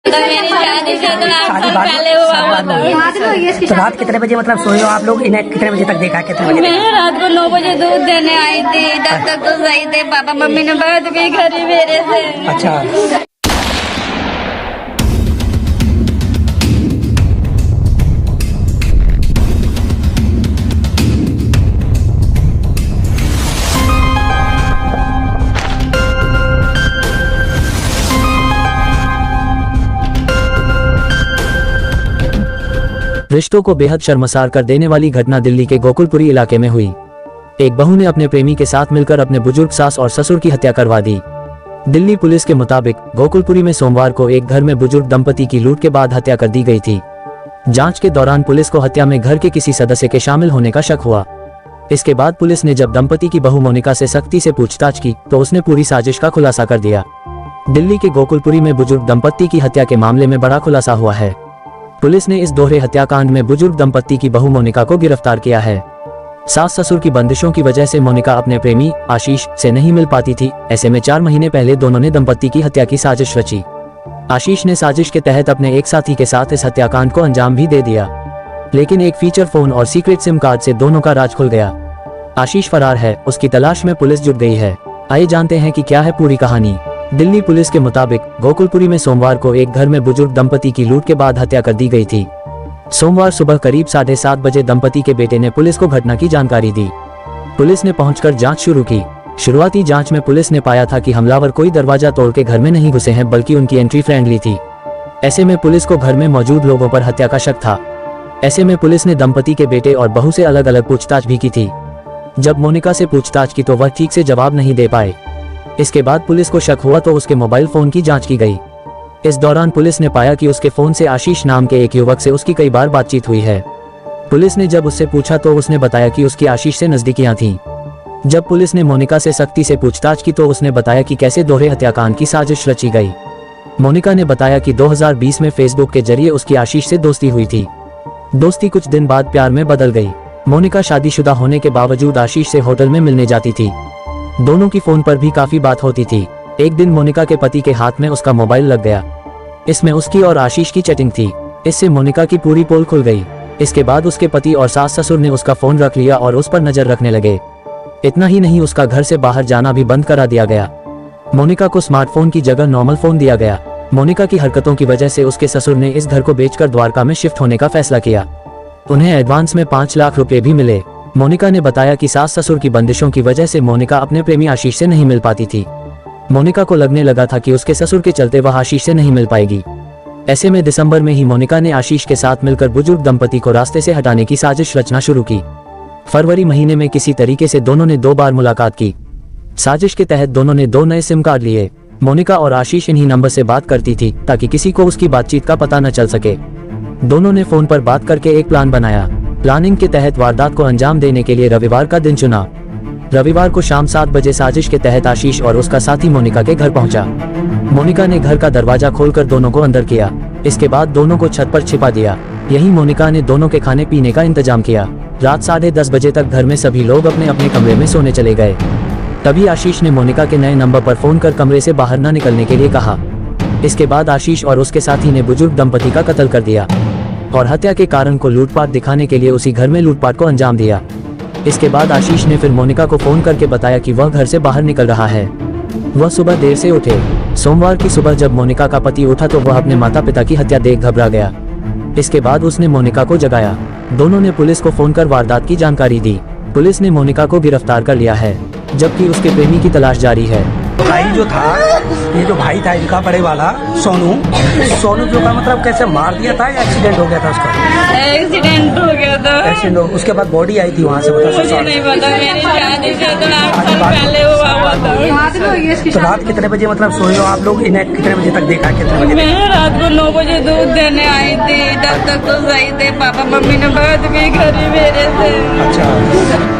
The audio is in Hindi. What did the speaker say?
मेरी शादी 14 साल पहले हुआ था। तो रात कितने बजे मतलब सोए हो आप लोग? इन्हें कितने बजे तक देखा? कितने बजे? मैं रात को 9 बजे दूध देने आई थी। जब तक तो सही थे। पापा मम्मी ने बात भी करी मेरे से। अच्छा, रिश्तों को बेहद शर्मसार कर देने वाली घटना दिल्ली के गोकुलपुरी इलाके में हुई। एक बहू ने अपने प्रेमी के साथ मिलकर अपने बुजुर्ग सास और ससुर की हत्या करवा दी। दिल्ली पुलिस के मुताबिक गोकुलपुरी में सोमवार को एक घर में बुजुर्ग दंपति की लूट के बाद हत्या कर दी गई थी। जांच के दौरान पुलिस को हत्या में घर के किसी सदस्य के शामिल होने का शक हुआ। इसके बाद पुलिस ने जब दंपति की बहू मोनिका से सख्ती से पूछताछ की तो उसने पूरी साजिश का खुलासा कर दिया। दिल्ली के गोकुलपुरी में बुजुर्ग दंपति की हत्या के मामले में बड़ा खुलासा हुआ है। पुलिस ने इस दोहरे हत्याकांड में बुजुर्ग दंपति की बहू मोनिका को गिरफ्तार किया है। सास ससुर की बंदिशों की वजह से मोनिका अपने प्रेमी आशीष से नहीं मिल पाती थी। ऐसे में 4 महीने पहले दोनों ने दंपति की हत्या की साजिश रची। आशीष ने साजिश के तहत अपने एक साथी के साथ इस हत्याकांड को अंजाम भी दे दिया, लेकिन एक फीचर फोन और सीक्रेट सिम कार्ड से दोनों का राज खुल गया। आशीष फरार है, उसकी तलाश में पुलिस जुट गई है। आइए जानते हैं कि क्या है पूरी कहानी। दिल्ली पुलिस के मुताबिक गोकुलपुरी में सोमवार को एक घर में बुजुर्ग दंपति की लूट के बाद हत्या कर दी गई थी। सोमवार सुबह करीब 7:30 बजे दंपति के बेटे ने पुलिस को घटना की जानकारी दी। पुलिस ने पहुंचकर जांच शुरू की। शुरुआती जांच में पुलिस ने पाया था कि हमलावर कोई दरवाजा तोड़ के घर में नहीं घुसे हैं, बल्कि उनकी एंट्री फ्रेंडली थी। ऐसे में पुलिस को घर में मौजूद लोगों पर हत्या का शक था। ऐसे में पुलिस ने दंपति के बेटे और बहू से अलग अलग पूछताछ भी की थी। जब मोनिका से पूछताछ की तो वह ठीक से जवाब नहीं दे पाए। इसके बाद पुलिस को शक हुआ तो उसके मोबाइल फोन की जांच की गई। इस दौरान पुलिस ने पाया कि उसके फोन से आशीष नाम के एक युवक से उसकी कई बार बातचीत हुई है। पुलिस ने जब उससे पूछा तो उसने बताया कि उसकी आशीष से नजदीकियां थीं। जब पुलिस ने मोनिका से सख्ती से पूछताछ की तो उसने बताया कि कैसे दोहरे हत्याकांड की साजिश रची गई। मोनिका ने बताया कि 2020 में फेसबुक के जरिए उसकी आशीष से दोस्ती हुई थी। दोस्ती कुछ दिन बाद प्यार में बदल गई। मोनिका शादीशुदा होने के बावजूद आशीष से होटल में मिलने जाती थी। दोनों की फोन पर भी काफी बात होती थी। एक दिन मोनिका के पति के हाथ में उसका मोबाइल लग गया। इसमें उसकी और आशीष की चैटिंग थी। इससे मोनिका की पूरी पोल खुल गई। इसके बाद उसके पति और सास ससुर ने उसका फोन रख लिया और उस पर नजर रखने लगे। इतना ही नहीं, उसका घर से बाहर जाना भी बंद करा दिया गया। मोनिका को स्मार्टफोन की जगह नॉर्मल फोन दिया गया। मोनिका की हरकतों की वजह से उसके ससुर ने इस घर को बेचकर द्वारका में शिफ्ट होने का फैसला किया। उन्हें एडवांस में 5 लाख रुपए भी मिले। मोनिका ने बताया कि सास ससुर की बंदिशों की वजह से मोनिका अपने प्रेमी आशीष से नहीं मिल पाती थी। मोनिका को लगने लगा था कि उसके ससुर के चलते वह आशीष से नहीं मिल पाएगी। ऐसे में दिसंबर में ही मोनिका ने आशीष के साथ मिलकर बुजुर्ग दंपति को रास्ते से हटाने की साजिश रचना शुरू की। फरवरी महीने में किसी तरीके से दोनों ने 2 बार मुलाकात की। साजिश के तहत दोनों ने 2 नए सिम कार्ड लिए। मोनिका और आशीष इन्हीं नंबर से बात करती थी ताकि किसी को उसकी बातचीत का पता न चल सके। दोनों ने फोन पर बात करके एक प्लान बनाया। प्लानिंग के तहत वारदात को अंजाम देने के लिए रविवार का दिन चुना। रविवार को शाम 7 बजे साजिश के तहत आशीष और उसका साथी मोनिका के घर पहुंचा। मोनिका ने घर का दरवाजा खोलकर दोनों को अंदर किया। इसके बाद दोनों को छत पर छिपा दिया। यहीं मोनिका ने दोनों के खाने पीने का इंतजाम किया। रात 10:30 बजे तक घर में सभी लोग अपने अपने कमरे में सोने चले गए। तभी आशीष ने मोनिका के नए नंबर पर फोन कर कमरे से बाहर न निकलने के लिए कहा। इसके बाद आशीष और उसके साथी ने बुजुर्ग दंपति का कत्ल कर दिया और हत्या के कारण को लूटपाट दिखाने के लिए उसी घर में लूटपाट को अंजाम दिया। इसके बाद आशीष ने फिर मोनिका को फोन करके बताया कि वह घर से बाहर निकल रहा है। वह सुबह देर से उठे। सोमवार की सुबह जब मोनिका का पति उठा तो वह अपने माता पिता की हत्या देख घबरा गया। इसके बाद उसने मोनिका को जगाया। दोनों ने पुलिस को फोन कर वारदात की जानकारी दी। पुलिस ने मोनिका को गिरफ्तार कर लिया है, जबकि उसके प्रेमी की तलाश जारी है। भाई जो था, ये जो भाई था इनका बड़े वाला सोनू जो का मतलब कैसे मार दिया था या एक्सीडेंट हो गया था उसका? एक्सीडेंट हो गया था। एक्सीडेंट हो, उसके बाद बॉडी आई थी वहाँ से? मुझे नहीं पता, मेरी शादी 14 साल पहले हुआ था। तो रात कितने बजे मतलब सोए हो आप लोग? इन्हें कितने बजे तक देखा? कितने बजे? मैं रात को 9 बजे दूध देने आई थी। जब तक तो सही थे। पापा मम्मी ने बात भी करी मेरे से। अच्छा।